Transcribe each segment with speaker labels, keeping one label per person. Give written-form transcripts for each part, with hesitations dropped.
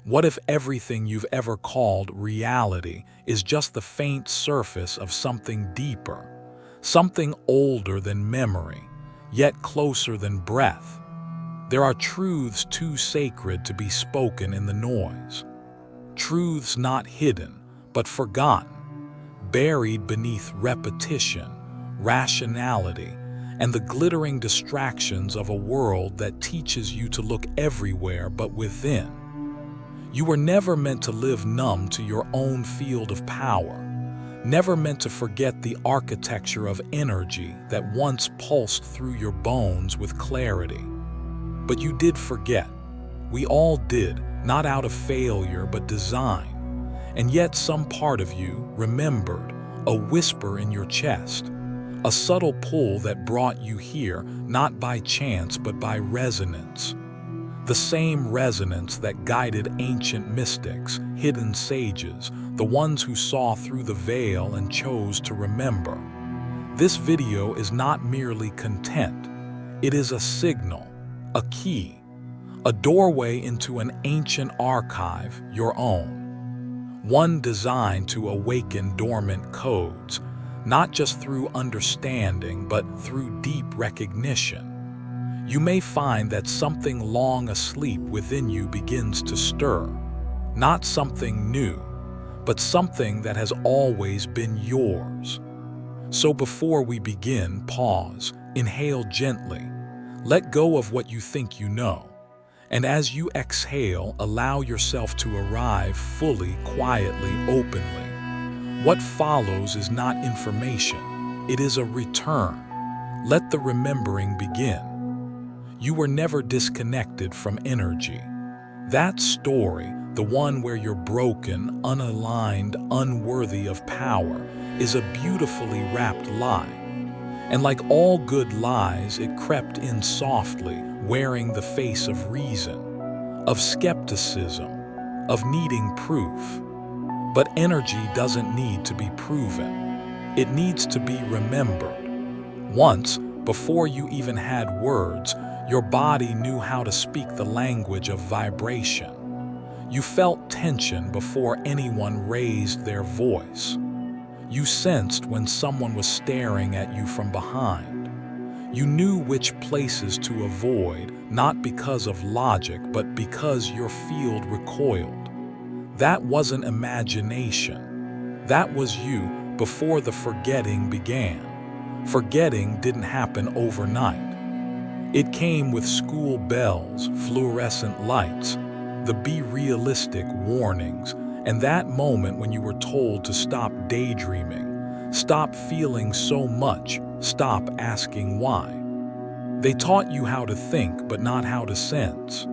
Speaker 1: What if everything you've ever called reality is just the faint surface of something deeper, something older than memory, yet closer than breath? There are truths too sacred to be spoken in the noise. Truths not hidden, but forgotten, buried beneath repetition, rationality, and the glittering distractions of a world that teaches you to look everywhere but within. You were never meant to live numb to your own field of power, never meant to forget the architecture of energy that once pulsed through your bones with clarity. But you did forget. We all did, not out of failure but design. And yet some part of you remembered, a whisper in your chest, a subtle pull that brought you here, not by chance but by resonance. The same resonance that guided ancient mystics, hidden sages, the ones who saw through the veil and chose to remember. This video is not merely content. It is a signal, a key, a doorway into an ancient archive, your own. One designed to awaken dormant codes, not just through understanding but through deep recognition. You may find that something long asleep within you begins to stir, not something new, but something that has always been yours. So before we begin, pause, inhale gently, let go of what you think you know, and as you exhale, allow yourself to arrive fully, quietly, openly. What follows is not information, it is a return. Let the remembering begin. You were never disconnected from energy. That story, the one where you're broken, unaligned, unworthy of power, is a beautifully wrapped lie. And like all good lies, it crept in softly, wearing the face of reason, of skepticism, of needing proof. But energy doesn't need to be proven. It needs to be remembered. Once, before you even had words, your body knew how to speak the language of vibration. You felt tension before anyone raised their voice. You sensed when someone was staring at you from behind. You knew which places to avoid, not because of logic, but because your field recoiled. That wasn't imagination. That was you before the forgetting began. Forgetting didn't happen overnight. It came with school bells, fluorescent lights, the be realistic warnings, and that moment when you were told to stop daydreaming, stop feeling so much, stop asking why. They taught you how to think but not how to sense,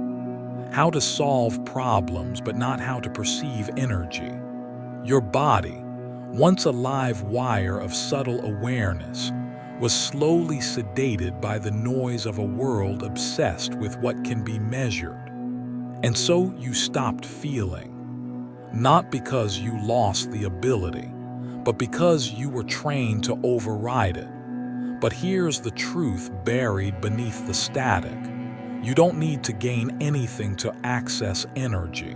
Speaker 1: how to solve problems but not how to perceive energy. Your body, once a live wire of subtle awareness, was slowly sedated by the noise of a world obsessed with what can be measured. And so you stopped feeling, not because you lost the ability, but because you were trained to override it. But here's the truth buried beneath the static. You don't need to gain anything to access energy.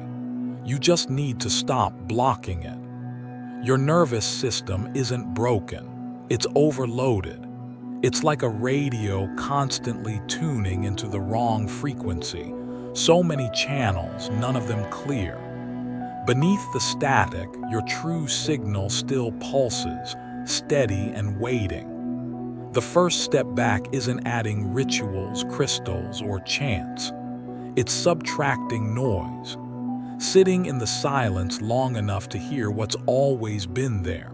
Speaker 1: You just need to stop blocking it. Your nervous system isn't broken, it's overloaded. It's like a radio constantly tuning into the wrong frequency. So many channels, none of them clear. Beneath the static, your true signal still pulses, steady and waiting. The first step back isn't adding rituals, crystals, or chants. It's subtracting noise, sitting in the silence long enough to hear what's always been there.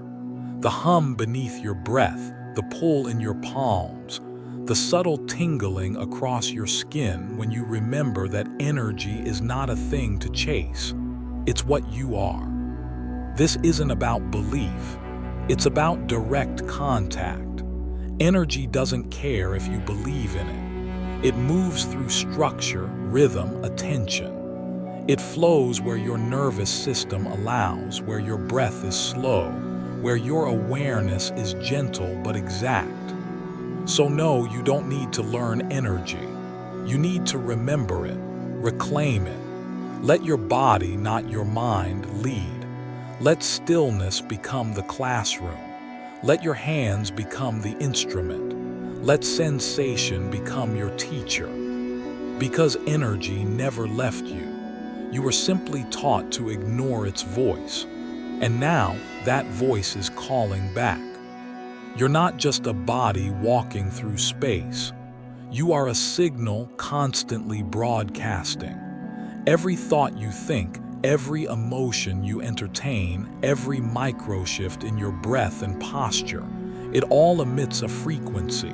Speaker 1: The hum beneath your breath, the pull in your palms, the subtle tingling across your skin when you remember that energy is not a thing to chase. It's what you are. This isn't about belief. It's about direct contact. Energy doesn't care if you believe in it. It moves through structure, rhythm, attention. It flows where your nervous system allows, where your breath is slow, where your awareness is gentle but exact. So no, you don't need to learn energy. You need to remember it, reclaim it. Let your body, not your mind, lead. Let stillness become the classroom. Let your hands become the instrument. Let sensation become your teacher. Because energy never left you. You were simply taught to ignore its voice. And now that voice is calling back. You're not just a body walking through space. You are a signal constantly broadcasting. Every thought you think, every emotion you entertain, every micro-shift in your breath and posture, it all emits a frequency.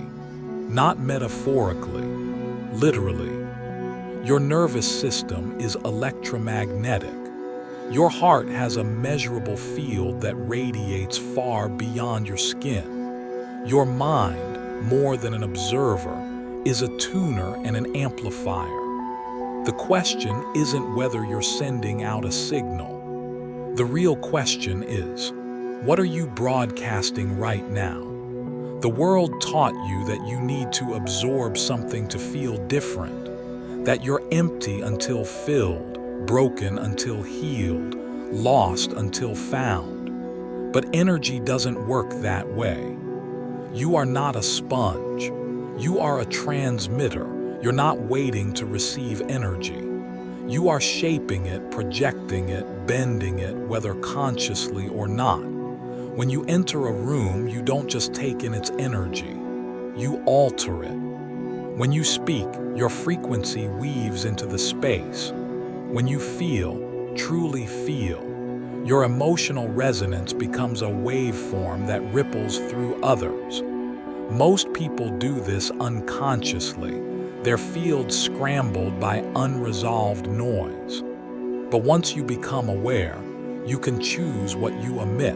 Speaker 1: Not metaphorically, literally. Your nervous system is electromagnetic. Your heart has a measurable field that radiates far beyond your skin. Your mind, more than an observer, is a tuner and an amplifier. The question isn't whether you're sending out a signal. The real question is, what are you broadcasting right now? The world taught you that you need to absorb something to feel different, that you're empty until filled, broken until healed, lost until found. But energy doesn't work that way. You are not a sponge. You are a transmitter. You're not waiting to receive energy. You are shaping it, projecting it, bending it, whether consciously or not. When you enter a room, you don't just take in its energy. You alter it. When you speak, your frequency weaves into the space. When you feel, truly feel, your emotional resonance becomes a waveform that ripples through others. Most people do this unconsciously. Their fields scrambled by unresolved noise. But once you become aware, you can choose what you emit.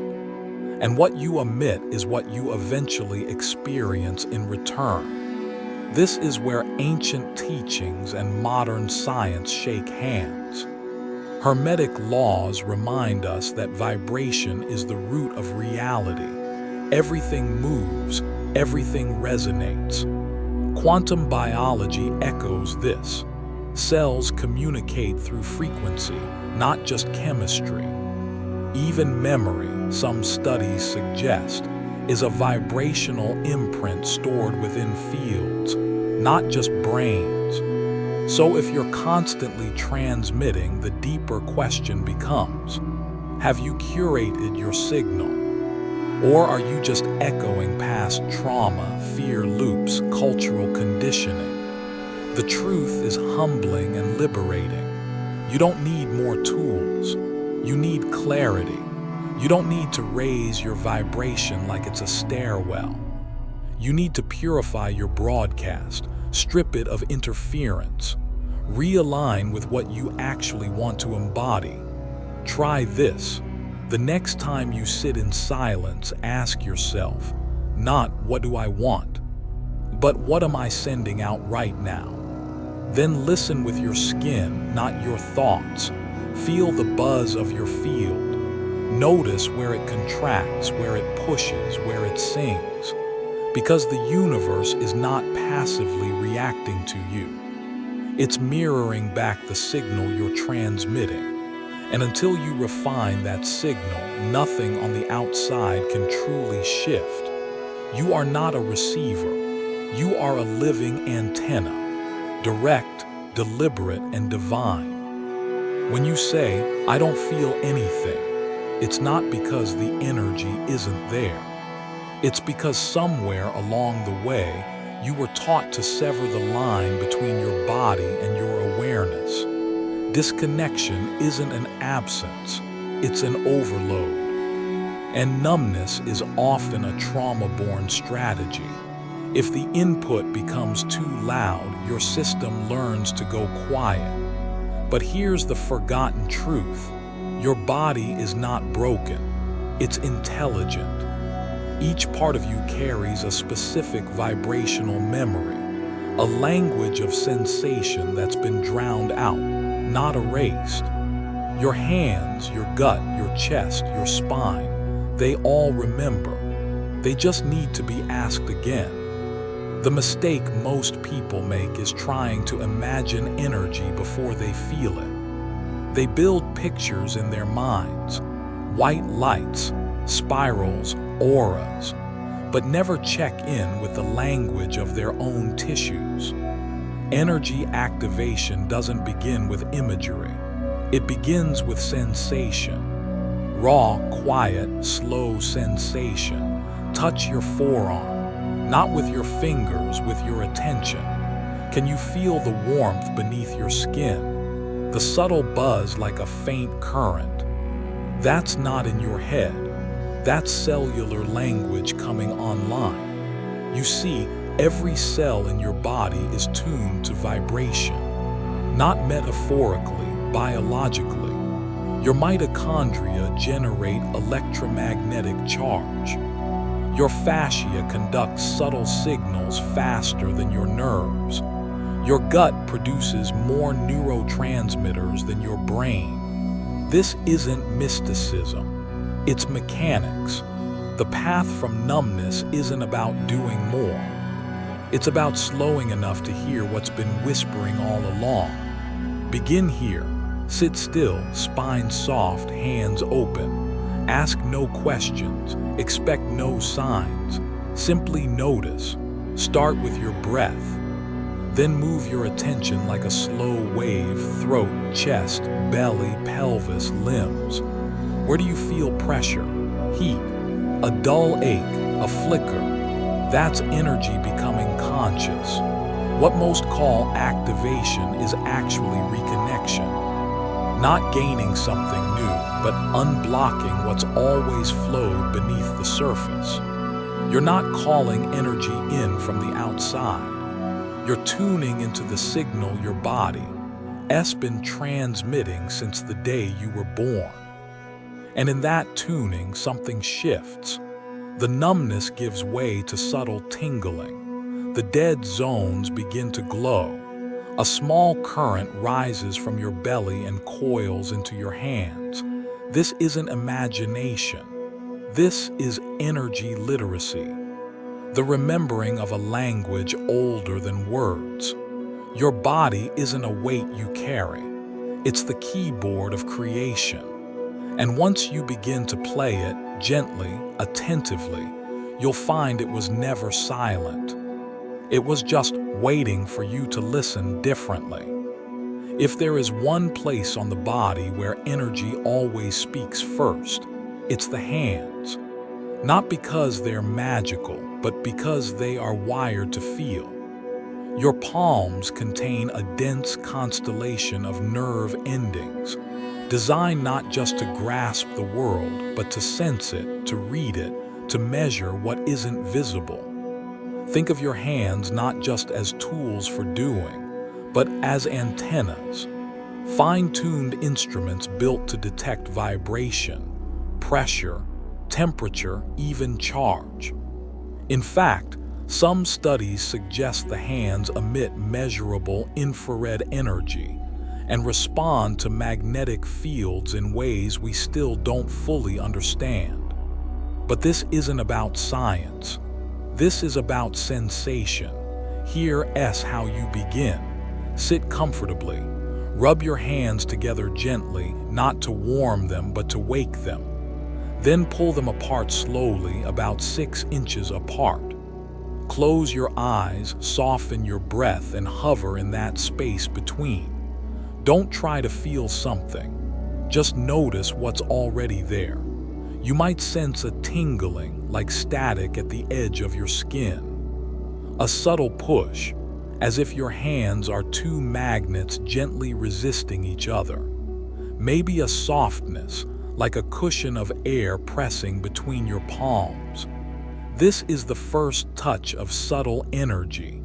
Speaker 1: And what you emit is what you eventually experience in return. This is where ancient teachings and modern science shake hands. Hermetic laws remind us that vibration is the root of reality. Everything moves, everything resonates. Quantum biology echoes this. Cells communicate through frequency, not just chemistry. Even memory, some studies suggest, is a vibrational imprint stored within fields, not just brains. So if you're constantly transmitting, the deeper question becomes, have you curated your signal? Or are you just echoing past trauma, fear loops, cultural conditioning? The truth is humbling and liberating. You don't need more tools. You need clarity. You don't need to raise your vibration like it's a stairwell. You need to purify your broadcast, strip it of interference, realign with what you actually want to embody. Try this. The next time you sit in silence, ask yourself, not what do I want, but what am I sending out right now? Then listen with your skin, not your thoughts. Feel the buzz of your field. Notice where it contracts, where it pushes, where it sings. Because the universe is not passively reacting to you. It's mirroring back the signal you're transmitting. And until you refine that signal, nothing on the outside can truly shift. You are not a receiver. You are a living antenna, direct, deliberate, and divine. When you say, I don't feel anything, it's not because the energy isn't there. It's because somewhere along the way, you were taught to sever the line between your body and your awareness. Disconnection isn't an absence, it's an overload. And numbness is often a trauma-born strategy. If the input becomes too loud, your system learns to go quiet. But here's the forgotten truth. Your body is not broken, it's intelligent. Each part of you carries a specific vibrational memory, a language of sensation that's been drowned out, not erased. Your hands, your gut, your chest, your spine, they all remember. They just need to be asked again. The mistake most people make is trying to imagine energy before they feel it. They build pictures in their minds, white lights, spirals, auras, but never check in with the language of their own tissues. Energy activation doesn't begin with imagery. It begins with sensation. Raw, quiet, slow sensation. Touch your forearm, not with your fingers, with your attention. Can you feel the warmth beneath your skin? The subtle buzz like a faint current. That's not in your head. That's cellular language coming online. You see, every cell in your body is tuned to vibration, not metaphorically, biologically. Your mitochondria generate electromagnetic charge. Your fascia conducts subtle signals faster than your nerves. Your gut produces more neurotransmitters than your brain. This isn't mysticism, it's mechanics. The path from numbness isn't about doing more. It's about slowing enough to hear what's been whispering all along. Begin here. Sit still, spine soft, hands open. Ask no questions, expect no signs. Simply notice. Start with your breath. Then move your attention like a slow wave, throat, chest, belly, pelvis, limbs. Where do you feel pressure, heat, a dull ache, a flicker? That's energy becoming conscious. What most call activation is actually reconnection. Not gaining something new, but unblocking what's always flowed beneath the surface. You're not calling energy in from the outside. You're tuning into the signal your body's been transmitting since the day you were born. And in that tuning, something shifts. The numbness gives way to subtle tingling. The dead zones begin to glow. A small current rises from your belly and coils into your hands. This isn't imagination. This is energy literacy. The remembering of a language older than words. Your body isn't a weight you carry. It's the keyboard of creation. And once you begin to play it gently, attentively, you'll find it was never silent. It was just waiting for you to listen differently. If there is one place on the body where energy always speaks first, it's the hands. Not because they're magical, but because they are wired to feel. Your palms contain a dense constellation of nerve endings, designed not just to grasp the world, but to sense it, to read it, to measure what isn't visible. Think of your hands not just as tools for doing, but as antennas, fine-tuned instruments built to detect vibration, pressure, temperature, even charge. In fact, some studies suggest the hands emit measurable infrared energy and respond to magnetic fields in ways we still don't fully understand. But this isn't about science. This is about sensation. Here's how you begin. Sit comfortably. Rub your hands together gently, not to warm them, but to wake them. Then pull them apart slowly, about 6 inches apart. Close your eyes, soften your breath, and hover in that space between. Don't try to feel something. Just notice what's already there. You might sense a tingling, like static at the edge of your skin. A subtle push, as if your hands are two magnets gently resisting each other. Maybe a softness, like a cushion of air pressing between your palms. This is the first touch of subtle energy,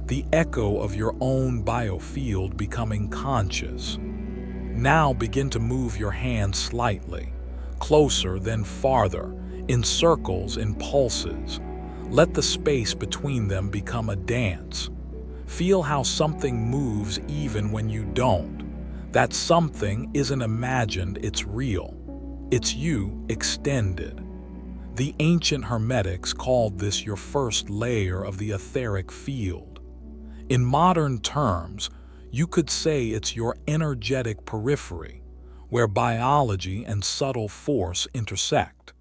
Speaker 1: the echo of your own biofield becoming conscious. Now begin to move your hands slightly, closer then farther, in circles, in pulses. Let the space between them become a dance. Feel how something moves even when you don't. That something isn't imagined, it's real. It's you extended. The ancient Hermetics called this your first layer of the etheric field. In modern terms, you could say it's your energetic periphery, where biology and subtle force intersect.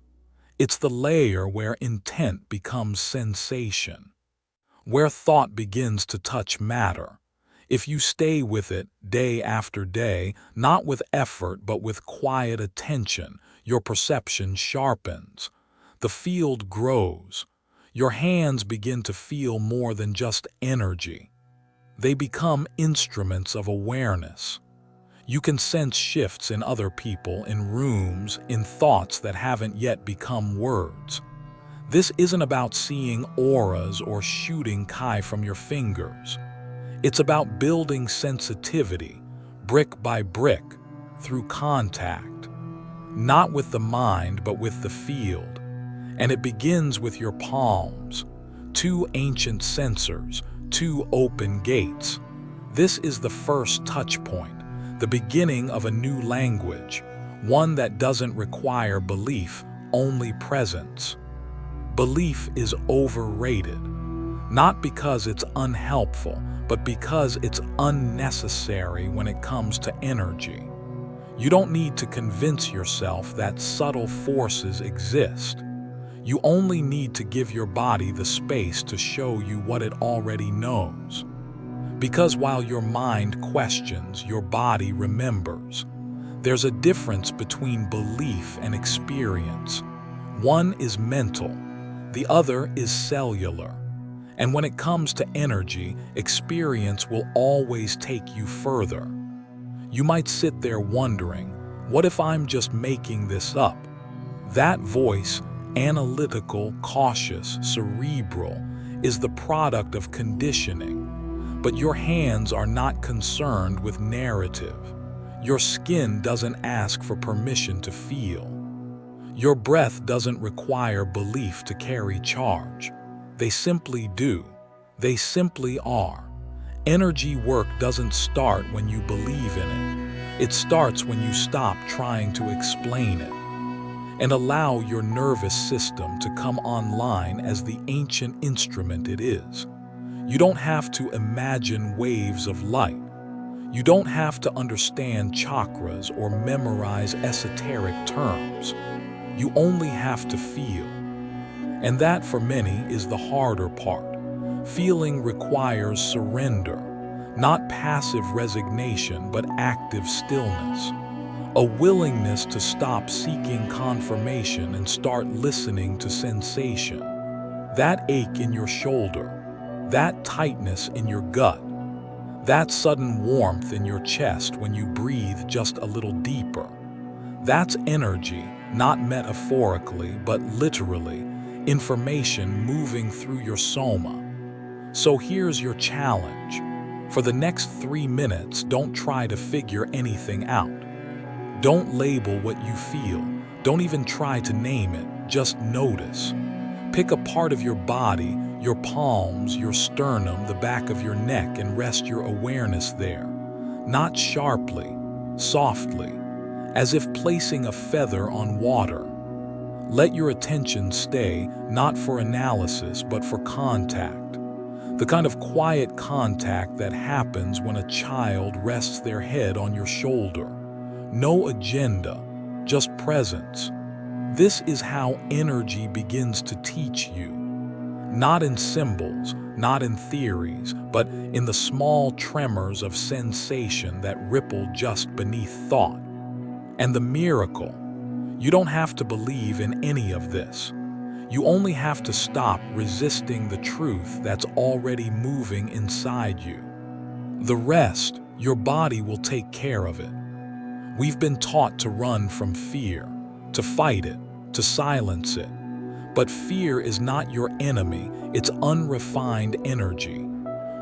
Speaker 1: It's the layer where intent becomes sensation, where thought begins to touch matter. If you stay with it day after day, not with effort but with quiet attention, your perception sharpens. The field grows. Your hands begin to feel more than just energy. They become instruments of awareness. You can sense shifts in other people, in rooms, in thoughts that haven't yet become words. This isn't about seeing auras or shooting Kai from your fingers. It's about building sensitivity, brick by brick, through contact. Not with the mind, but with the field. And it begins with your palms, two ancient sensors, two open gates. This is the first touch point, the beginning of a new language, one that doesn't require belief, only presence. Belief is overrated, not because it's unhelpful, but because it's unnecessary when it comes to energy. You don't need to convince yourself that subtle forces exist. You only need to give your body the space to show you what it already knows. Because while your mind questions, your body remembers. There's a difference between belief and experience. One is mental, the other is cellular. And when it comes to energy, experience will always take you further. You might sit there wondering, what if I'm just making this up? That voice, analytical, cautious, cerebral, is the product of conditioning. But your hands are not concerned with narrative. Your skin doesn't ask for permission to feel. Your breath doesn't require belief to carry charge. They simply do. They simply are. Energy work doesn't start when you believe in it. It starts when you stop trying to explain it and allow your nervous system to come online as the ancient instrument it is. You don't have to imagine waves of light. You don't have to understand chakras or memorize esoteric terms. You only have to feel. And that, for many, is the harder part. Feeling requires surrender, not passive resignation, but active stillness. A willingness to stop seeking confirmation and start listening to sensation. That ache in your shoulder, that tightness in your gut, that sudden warmth in your chest when you breathe just a little deeper. That's energy, not metaphorically, but literally, information moving through your soma. So here's your challenge. For the next 3 minutes, don't try to figure anything out. Don't label what you feel. Don't even try to name it. Just notice. Pick a part of your body, your palms, your sternum, the back of your neck, and rest your awareness there. Not sharply, softly, as if placing a feather on water. Let your attention stay, not for analysis, but for contact. The kind of quiet contact that happens when a child rests their head on your shoulder. No agenda, just presence. This is how energy begins to teach you. Not in symbols, not in theories, but in the small tremors of sensation that ripple just beneath thought. And the miracle, you don't have to believe in any of this. You only have to stop resisting the truth that's already moving inside you. The rest, your body will take care of it. We've been taught to run from fear, to fight it, to silence it. But fear is not your enemy, it's unrefined energy.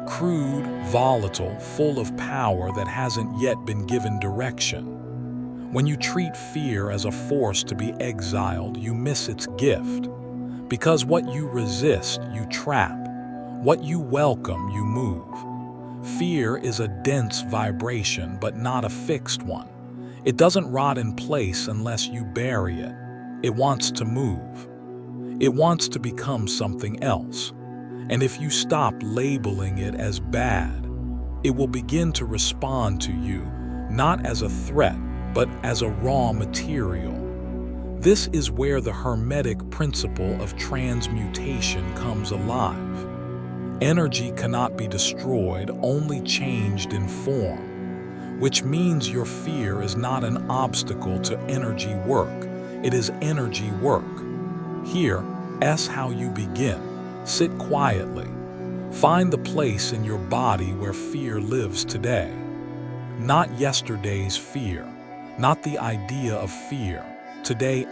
Speaker 1: Crude, volatile, full of power that hasn't yet been given direction. When you treat fear as a force to be exiled, you miss its gift. Because what you resist, you trap. What you welcome, you move. Fear is a dense vibration, but not a fixed one. It doesn't rot in place unless you bury it. It wants to move. It wants to become something else. And if you stop labeling it as bad, it will begin to respond to you, not as a threat, but as a raw material. This is where the Hermetic principle of transmutation comes alive. Energy cannot be destroyed, only changed in form, which means your fear is not an obstacle to energy work. It is energy work. Here, how you begin. Sit quietly. Find the place in your body where fear lives today. Not yesterday's fear, not the idea of fear. Today,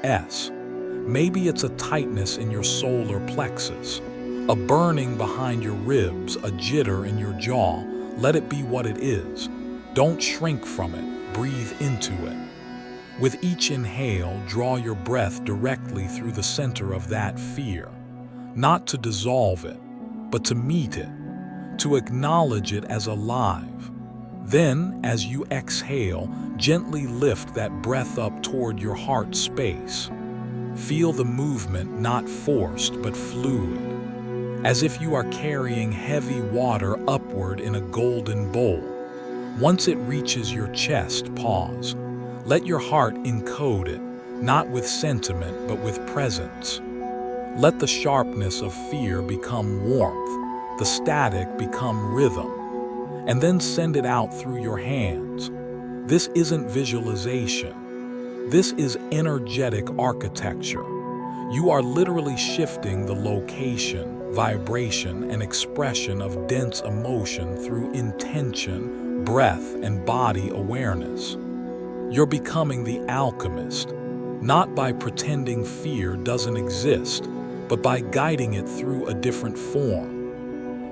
Speaker 1: maybe it's a tightness in your solar plexus, a burning behind your ribs, a jitter in your jaw. Let it be what it is. Don't shrink from it. Breathe into it. With each inhale, draw your breath directly through the center of that fear, not to dissolve it, but to meet it, to acknowledge it as alive. Then, as you exhale, gently lift that breath up toward your heart space. Feel the movement, not forced, but fluid, as if you are carrying heavy water upward in a golden bowl. Once it reaches your chest, pause. Let your heart encode it, not with sentiment, but with presence. Let the sharpness of fear become warmth, the static become rhythm, and then send it out through your hands. This isn't visualization. This is energetic architecture. You are literally shifting the location, vibration, and expression of dense emotion through intention, breath, and body awareness. You're becoming the alchemist, not by pretending fear doesn't exist, but by guiding it through a different form.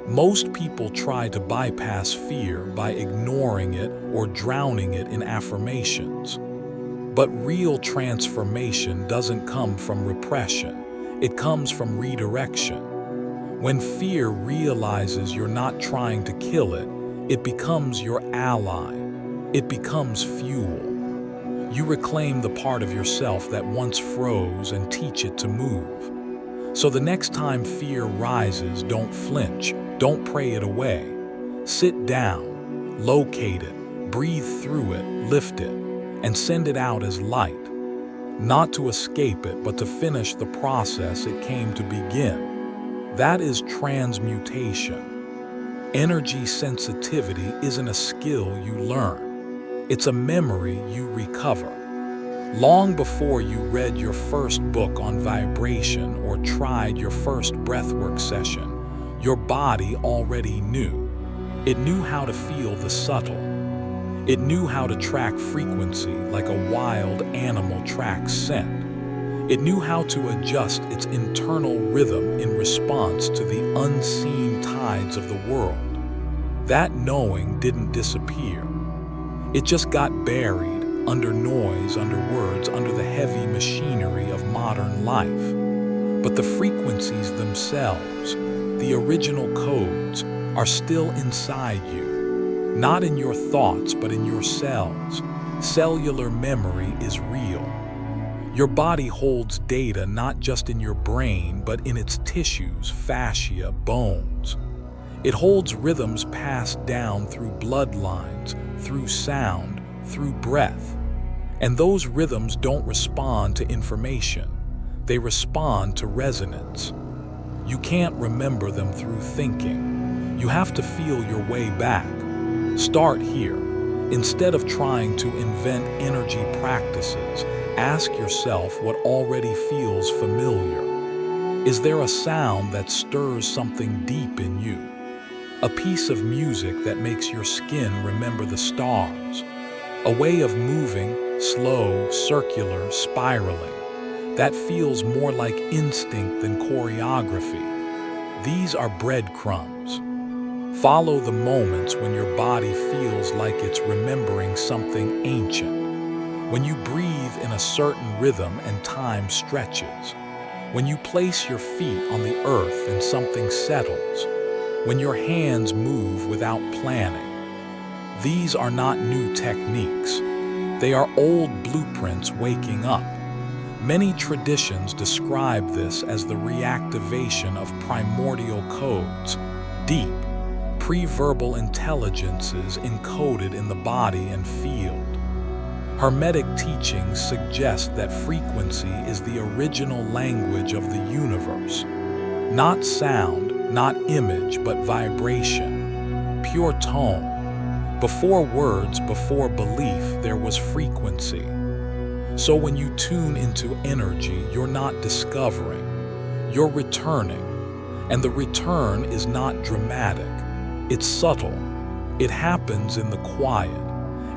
Speaker 1: Most people try to bypass fear by ignoring it or drowning it in affirmations. But real transformation doesn't come from repression. It comes from redirection. When fear realizes you're not trying to kill it, it becomes your ally. It becomes fuel. You reclaim the part of yourself that once froze and teach it to move. So the next time fear rises, don't flinch, don't pray it away. Sit down, locate it, breathe through it, lift it, and send it out as light. Not to escape it, but to finish the process it came to begin. That is transmutation. Energy sensitivity isn't a skill you learn. It's a memory you recover. Long before you read your first book on vibration or tried your first breathwork session, your body already knew. It knew how to feel the subtle. It knew how to track frequency like a wild animal tracks scent. It knew how to adjust its internal rhythm in response to the unseen tides of the world. That knowing didn't disappear. It just got buried under noise, under words, under the heavy machinery of modern life. But the frequencies themselves, the original codes, are still inside you. Not in your thoughts, but in your cells. Cellular memory is real. Your body holds data not just in your brain, but in its tissues, fascia, bones. It holds rhythms passed down through bloodlines, through sound, through breath. And those rhythms don't respond to information. They respond to resonance. You can't remember them through thinking. You have to feel your way back. Start here. Instead of trying to invent energy practices, ask yourself what already feels familiar. Is there a sound that stirs something deep in you? A piece of music that makes your skin remember the stars? A way of moving, slow, circular, spiraling, that feels more like instinct than choreography. These are breadcrumbs. Follow the moments when your body feels like it's remembering something ancient. When you breathe in a certain rhythm and time stretches. When you place your feet on the earth and something settles. When your hands move without planning. These are not new techniques. They are old blueprints waking up. Many traditions describe this as the reactivation of primordial codes, deep, pre-verbal intelligences encoded in the body and field. Hermetic teachings suggest that frequency is the original language of the universe. Not sound, not image, but vibration, pure tone. Before words, before belief, there was frequency. So when you tune into energy, you're not discovering, you're returning. And the return is not dramatic, it's subtle. It happens in the quiet.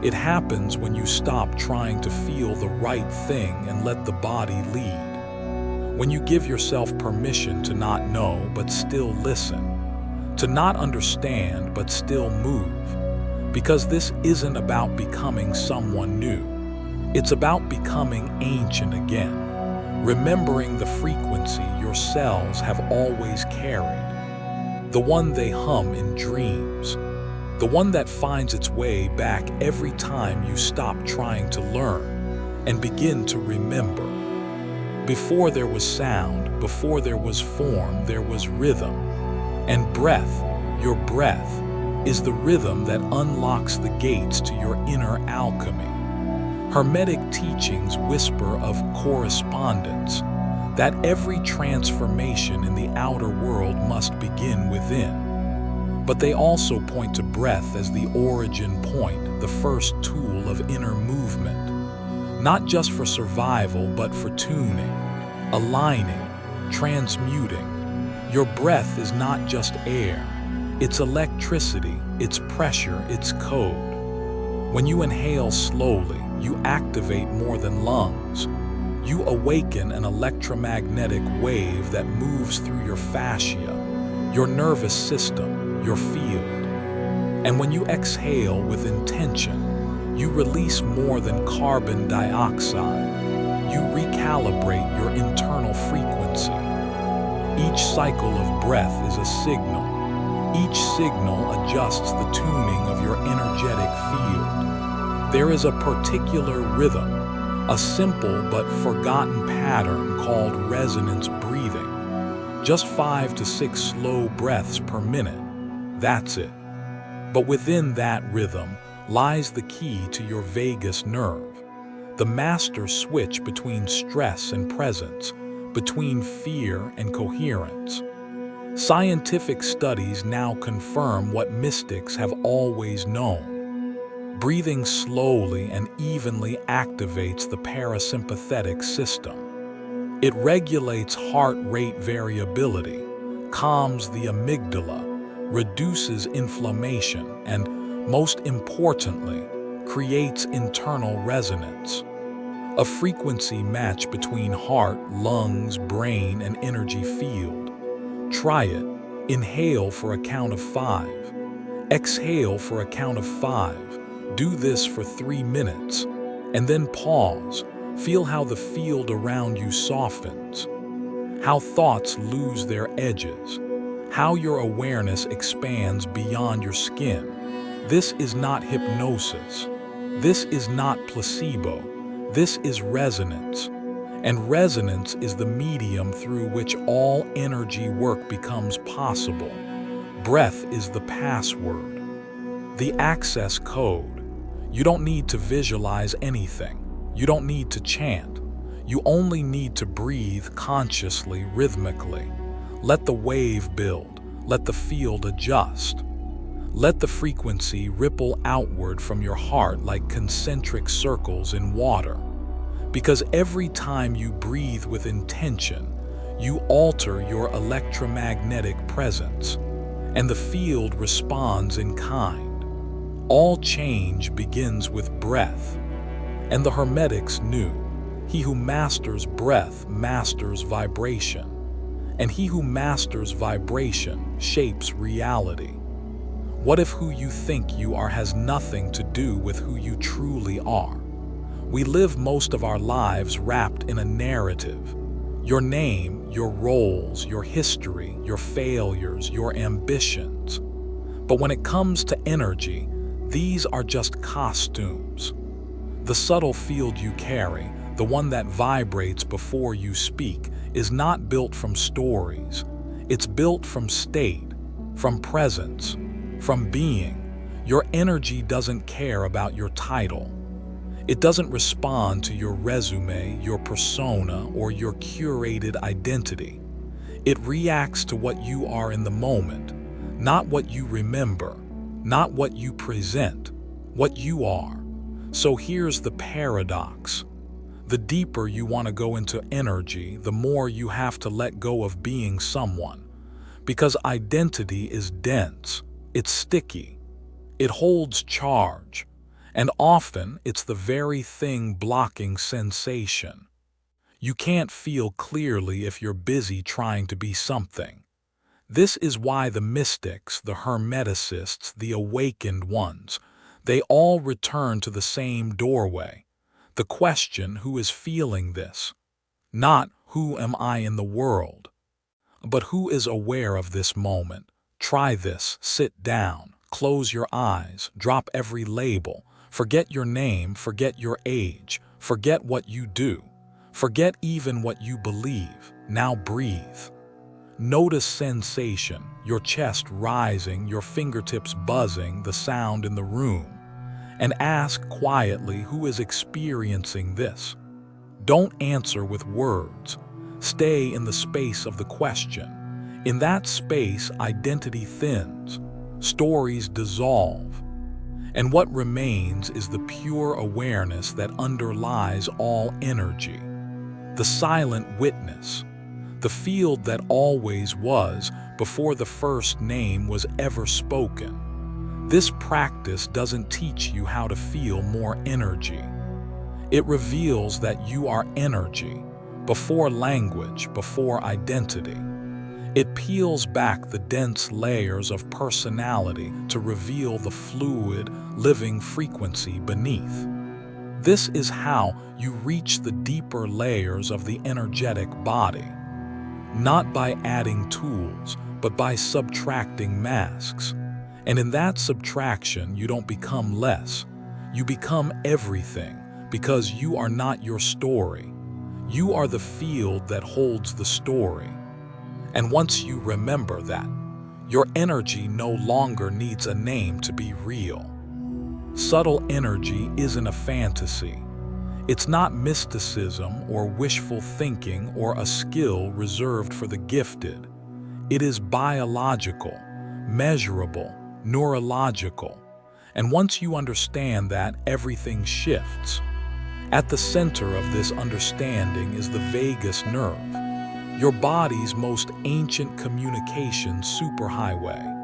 Speaker 1: It happens when you stop trying to feel the right thing and let the body lead. When you give yourself permission to not know but still listen, to not understand but still move. Because this isn't about becoming someone new. It's about becoming ancient again, remembering the frequency your cells have always carried, the one they hum in dreams, the one that finds its way back every time you stop trying to learn and begin to remember. Before there was sound, before there was form, there was rhythm. And breath, your breath, is the rhythm that unlocks the gates to your inner alchemy. Hermetic teachings whisper of correspondence, that every transformation in the outer world must begin within. But they also point to breath as the origin point, the first tool of inner movement. Not just for survival, but for tuning, aligning, transmuting. Your breath is not just air. It's electricity, it's pressure, it's code. When you inhale slowly, you activate more than lungs. You awaken an electromagnetic wave that moves through your fascia, your nervous system, your field. And when you exhale with intention, you release more than carbon dioxide. You recalibrate your internal frequency. Each cycle of breath is a signal. Each signal adjusts the tuning of your energetic field. There is a particular rhythm, a simple but forgotten pattern called resonance breathing. Just 5 to 6 slow breaths per minute. That's it. But within that rhythm lies the key to your vagus nerve, the master switch between stress and presence, between fear and coherence. Scientific studies now confirm what mystics have always known. Breathing slowly and evenly activates the parasympathetic system. It regulates heart rate variability, calms the amygdala, reduces inflammation, and, most importantly, creates internal resonance. A frequency match between heart, lungs, brain, and energy field. Try it. Inhale for a count of 5. Exhale for a count of 5. Do this for 3 minutes. And then pause. Feel how the field around you softens. How thoughts lose their edges. How your awareness expands beyond your skin. This is not hypnosis. This is not placebo. This is resonance. And resonance is the medium through which all energy work becomes possible. Breath is the password, the access code. You don't need to visualize anything. You don't need to chant. You only need to breathe consciously, rhythmically. Let the wave build. Let the field adjust. Let the frequency ripple outward from your heart like concentric circles in water. Because every time you breathe with intention, you alter your electromagnetic presence, and the field responds in kind. All change begins with breath. And the Hermetics knew, he who masters breath masters vibration, and he who masters vibration shapes reality. What if who you think you are has nothing to do with who you truly are? We live most of our lives wrapped in a narrative. Your name, your roles, your history, your failures, your ambitions. But when it comes to energy, these are just costumes. The subtle field you carry, the one that vibrates before you speak, is not built from stories. It's built from state, from presence, from being. Your energy doesn't care about your title. It doesn't respond to your resume, your persona, or your curated identity. It reacts to what you are in the moment, not what you remember, not what you present, what you are. So here's the paradox. The deeper you want to go into energy, the more you have to let go of being someone. Because identity is dense, it's sticky, it holds charge, and often it's the very thing blocking sensation. You can't feel clearly if you're busy trying to be something. This is why the mystics, the hermeticists, the awakened ones, they all return to the same doorway. The question, who is feeling this? Not, who am I in the world? But who is aware of this moment? Try this, sit down, close your eyes, drop every label, forget your name, forget your age, forget what you do, forget even what you believe. Now breathe. Notice sensation, your chest rising, your fingertips buzzing, the sound in the room. And ask quietly who is experiencing this. Don't answer with words. Stay in the space of the question. In that space, identity thins, stories dissolve, and what remains is the pure awareness that underlies all energy. The silent witness, the field that always was before the first name was ever spoken. This practice doesn't teach you how to feel more energy. It reveals that you are energy, before language, before identity. It peels back the dense layers of personality to reveal the fluid, living frequency beneath. This is how you reach the deeper layers of the energetic body. Not by adding tools, but by subtracting masks. And in that subtraction, you don't become less. You become everything, because you are not your story. You are the field that holds the story. And once you remember that, your energy no longer needs a name to be real. Subtle energy isn't a fantasy. It's not mysticism or wishful thinking or a skill reserved for the gifted. It is biological, measurable, neurological. And once you understand that, everything shifts. At the center of this understanding is the vagus nerve, your body's most ancient communication superhighway.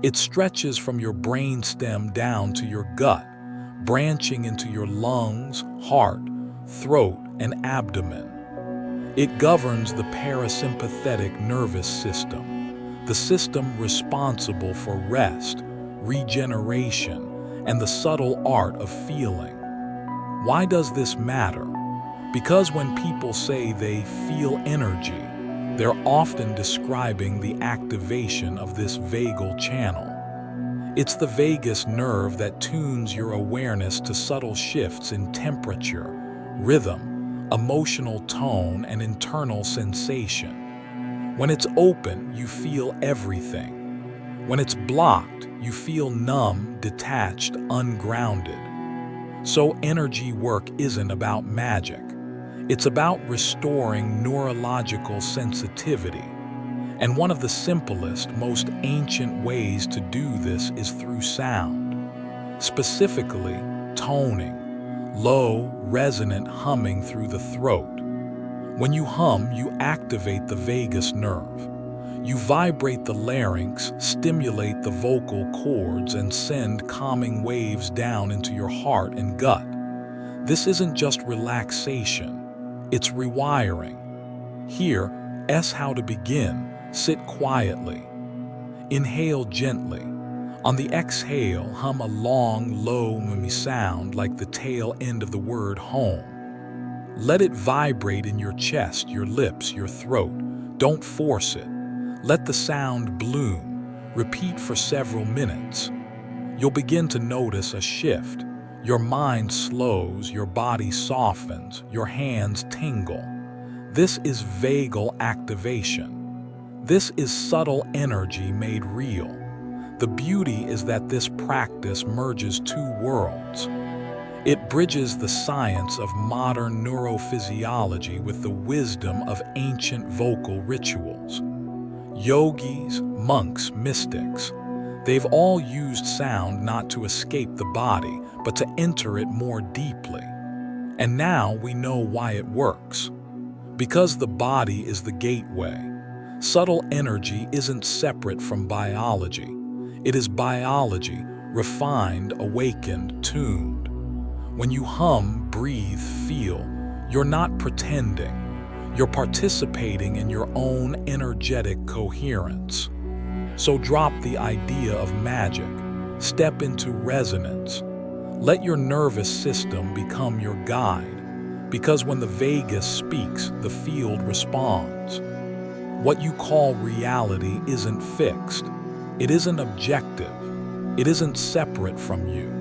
Speaker 1: It stretches from your brainstem down to your gut, branching into your lungs, heart, throat, and abdomen. It governs the parasympathetic nervous system, the system responsible for rest, regeneration, and the subtle art of feeling. Why does this matter? Because when people say they feel energy, they're often describing the activation of this vagal channel. It's the vagus nerve that tunes your awareness to subtle shifts in temperature, rhythm, emotional tone, and internal sensation. When it's open, you feel everything. When it's blocked, you feel numb, detached, ungrounded. So energy work isn't about magic. It's about restoring neurological sensitivity. And one of the simplest, most ancient ways to do this is through sound. Specifically, toning, low, resonant humming through the throat. When you hum, you activate the vagus nerve. You vibrate the larynx, stimulate the vocal cords, and send calming waves down into your heart and gut. This isn't just relaxation, it's rewiring. Here, how to begin. Sit quietly. Inhale gently. On the exhale, hum a long, low sound like the tail end of the word home. Let it vibrate in your chest, your lips, your throat. Don't force it. Let the sound bloom. Repeat for several minutes. You'll begin to notice a shift. Your mind slows, your body softens, your hands tingle. This is vagal activation. This is subtle energy made real. The beauty is that this practice merges two worlds. It bridges the science of modern neurophysiology with the wisdom of ancient vocal rituals. Yogis, monks, mystics, they've all used sound not to escape the body, but to enter it more deeply. And now we know why it works. Because the body is the gateway. Subtle energy isn't separate from biology. It is biology, refined, awakened, tuned. When you hum, breathe, feel, you're not pretending. You're participating in your own energetic coherence. So drop the idea of magic. Step into resonance. Let your nervous system become your guide. Because when the vagus speaks, the field responds. What you call reality isn't fixed. It isn't objective. It isn't separate from you.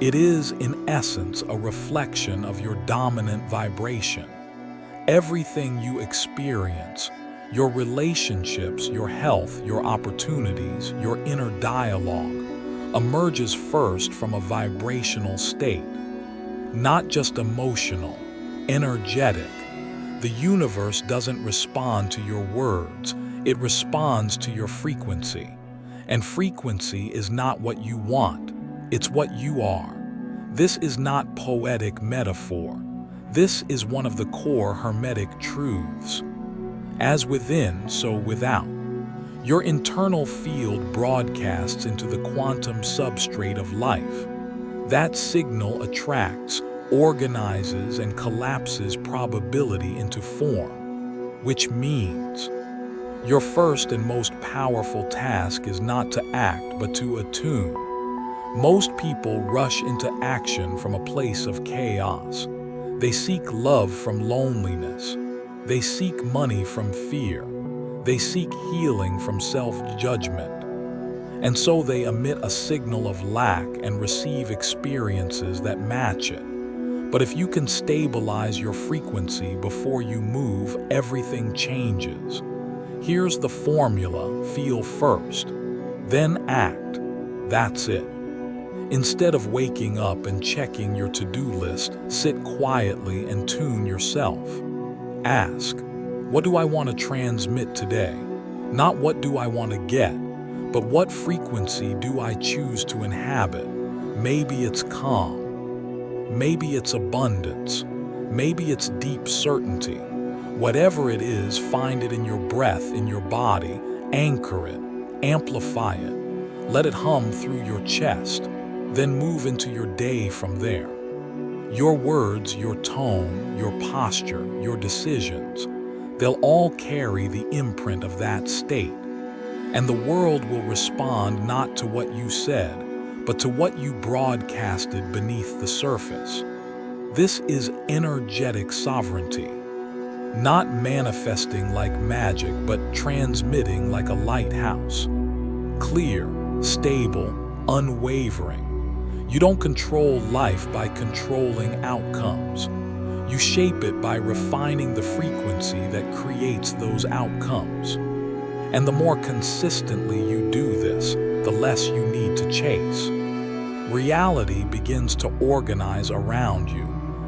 Speaker 1: It is, in essence, a reflection of your dominant vibration. Everything you experience, your relationships, your health, your opportunities, your inner dialogue, emerges first from a vibrational state. Not just emotional, energetic. The universe doesn't respond to your words, it responds to your frequency. And frequency is not what you want, it's what you are. This is not poetic metaphor. This is one of the core Hermetic truths. As within, so without. Your internal field broadcasts into the quantum substrate of life. That signal attracts, organizes, and collapses probability into form, which means your first and most powerful task is not to act but to attune. Most people rush into action from a place of chaos. They seek love from loneliness. They seek money from fear. They seek healing from self-judgment. And so they emit a signal of lack and receive experiences that match it. But if you can stabilize your frequency before you move, everything changes. Here's the formula: feel first, then act. That's it. Instead of waking up and checking your to-do list, sit quietly and tune yourself. Ask, what do I want to transmit today? Not what do I want to get, but what frequency do I choose to inhabit? Maybe it's calm. Maybe it's abundance. Maybe it's deep certainty. Whatever it is, find it in your breath, in your body, anchor it, amplify it, let it hum through your chest, then move into your day from there. Your words, your tone, your posture, your decisions, they'll all carry the imprint of that state. And the world will respond not to what you said, but to what you broadcasted beneath the surface. This is energetic sovereignty. Not manifesting like magic, but transmitting like a lighthouse. Clear, stable, unwavering. You don't control life by controlling outcomes. You shape it by refining the frequency that creates those outcomes. And the more consistently you do this, the less you need to chase. Reality begins to organize around you,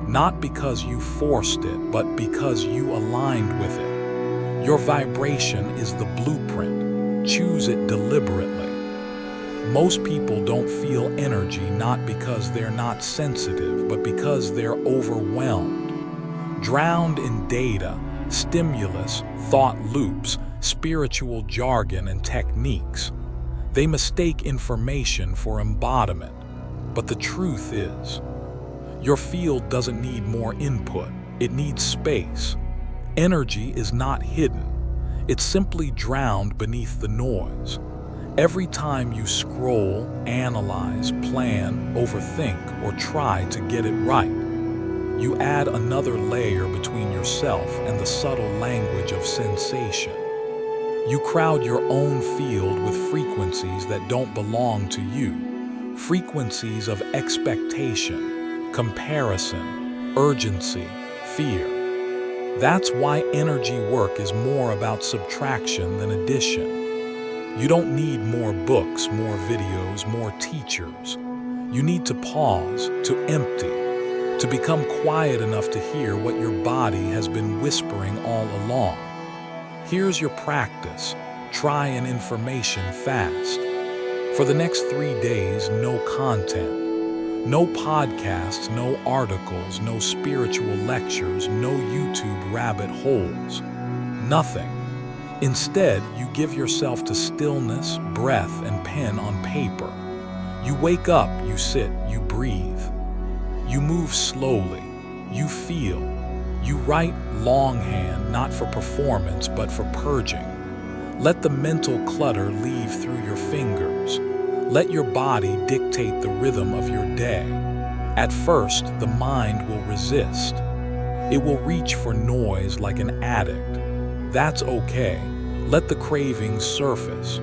Speaker 1: not because you forced it, but because you aligned with it. Your vibration is the blueprint. Choose it deliberately. Most people don't feel energy not because they're not sensitive, but because they're overwhelmed. Drowned in data, stimulus, thought loops, spiritual jargon, and techniques. They mistake information for embodiment. But the truth is, your field doesn't need more input, it needs space. Energy is not hidden, it's simply drowned beneath the noise. Every time you scroll, analyze, plan, overthink, or try to get it right, you add another layer between yourself and the subtle language of sensation. You crowd your own field with frequencies that don't belong to you, frequencies of expectation, comparison, urgency, fear. That's why energy work is more about subtraction than addition. You don't need more books, more videos, more teachers. You need to pause, to empty, to become quiet enough to hear what your body has been whispering all along. Here's your practice. Try an information fast. For the next 3 days, no content. No podcasts, no articles, no spiritual lectures, no YouTube rabbit holes. Nothing. Instead, you give yourself to stillness, breath, and pen on paper. You wake up, you sit, you breathe. You move slowly. You feel. You write longhand, not for performance, but for purging. Let the mental clutter leave through your fingers. Let your body dictate the rhythm of your day. At first, the mind will resist. It will reach for noise like an addict. That's okay. Let the cravings surface.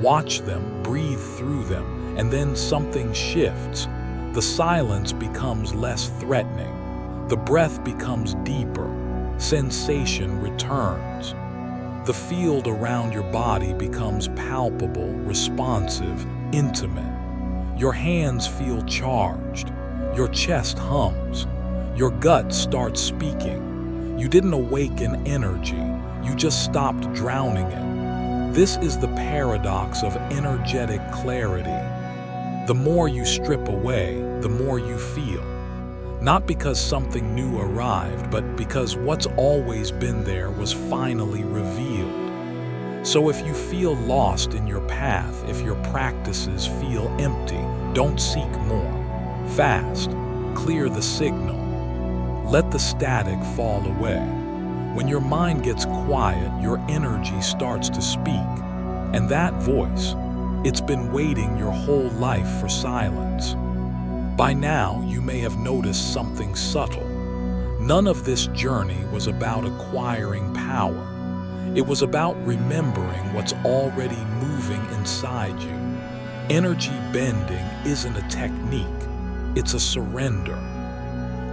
Speaker 1: Watch them, breathe through them, and then something shifts. The silence becomes less threatening. The breath becomes deeper. Sensation returns. The field around your body becomes palpable, responsive, intimate. Your hands feel charged. Your chest hums. Your gut starts speaking. You didn't awaken energy. You just stopped drowning it. This is the paradox of energetic clarity. The more you strip away, the more you feel. Not because something new arrived, but because what's always been there was finally revealed. So if you feel lost in your path, if your practices feel empty, don't seek more. Fast. Clear the signal. Let the static fall away. When your mind gets quiet, your energy starts to speak. And that voice, it's been waiting your whole life for silence. By now, you may have noticed something subtle. None of this journey was about acquiring power. It was about remembering what's already moving inside you. Energy bending isn't a technique, it's a surrender.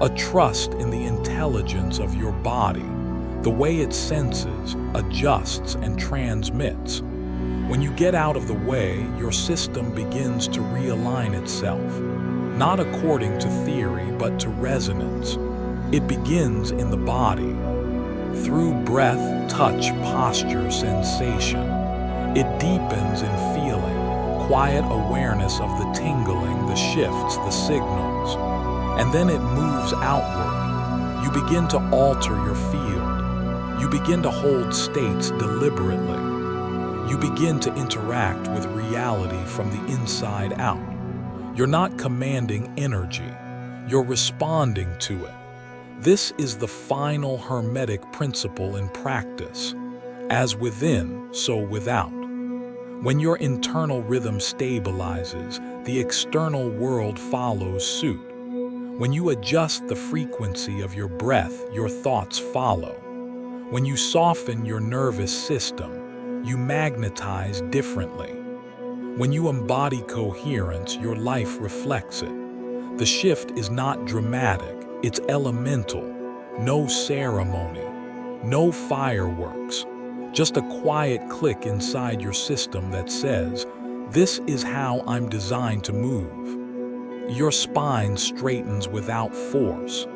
Speaker 1: A trust in the intelligence of your body, the way it senses, adjusts, and transmits. When you get out of the way, your system begins to realign itself. Not according to theory, but to resonance. It begins in the body. Through breath, touch, posture, sensation. It deepens in feeling, quiet awareness of the tingling, the shifts, the signals. And then it moves outward. You begin to alter your field. You begin to hold states deliberately. You begin to interact with reality from the inside out. You're not commanding energy, you're responding to it. This is the final Hermetic principle in practice. As within, so without. When your internal rhythm stabilizes, the external world follows suit. When you adjust the frequency of your breath, your thoughts follow. When you soften your nervous system, you magnetize differently. When you embody coherence, your life reflects it. The shift is not dramatic, it's elemental. No ceremony, no fireworks, just a quiet click inside your system that says, "This is how I'm designed to move." Your spine straightens without force.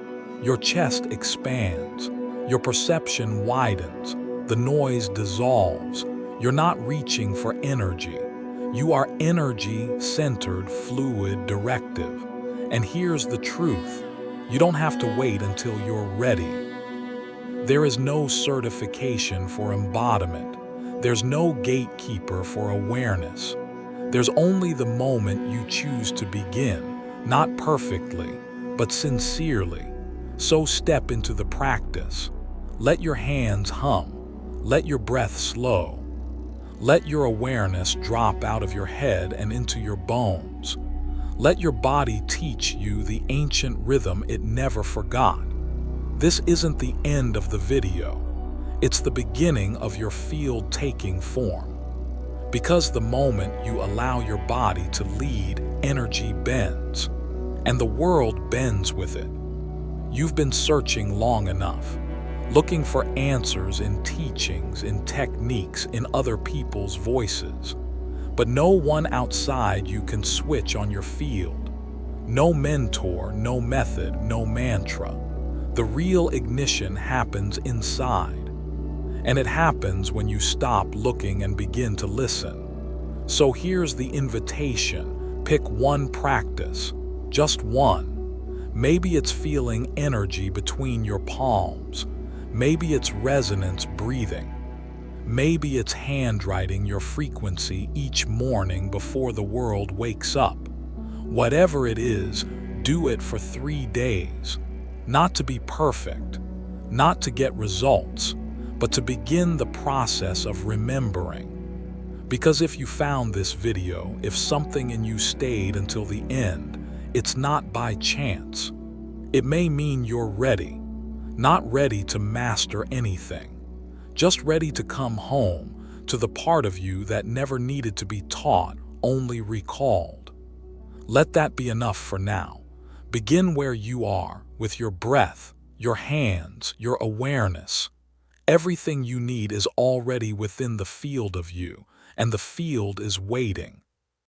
Speaker 1: Your chest expands. Your perception widens. The noise dissolves. You're not reaching for energy. You are energy-centered, fluid, directive. And here's the truth. You don't have to wait until you're ready. There is no certification for embodiment. There's no gatekeeper for awareness. There's only the moment you choose to begin, not perfectly, but sincerely. So step into the practice. Let your hands hum. Let your breath slow. Let your awareness drop out of your head and into your bones. Let your body teach you the ancient rhythm it never forgot. This isn't the end of the video. It's the beginning of your field taking form. Because the moment you allow your body to lead, energy bends. And the world bends with it. You've been searching long enough, looking for answers in teachings, in techniques, in other people's voices. But no one outside you can switch on your field. No mentor, no method, no mantra. The real ignition happens inside. And it happens when you stop looking and begin to listen. So here's the invitation. Pick one practice, just one. Maybe it's feeling energy between your palms. Maybe it's resonance breathing. Maybe it's handwriting your frequency each morning before the world wakes up. Whatever it is, do it for 3 days. Not to be perfect, not to get results, but to begin the process of remembering. Because if you found this video, if something in you stayed until the end, it's not by chance. It may mean you're ready, not ready to master anything, just ready to come home to the part of you that never needed to be taught, only recalled. Let that be enough for now. Begin where you are, with your breath, your hands, your awareness. Everything you need is already within the field of you, and the field is waiting.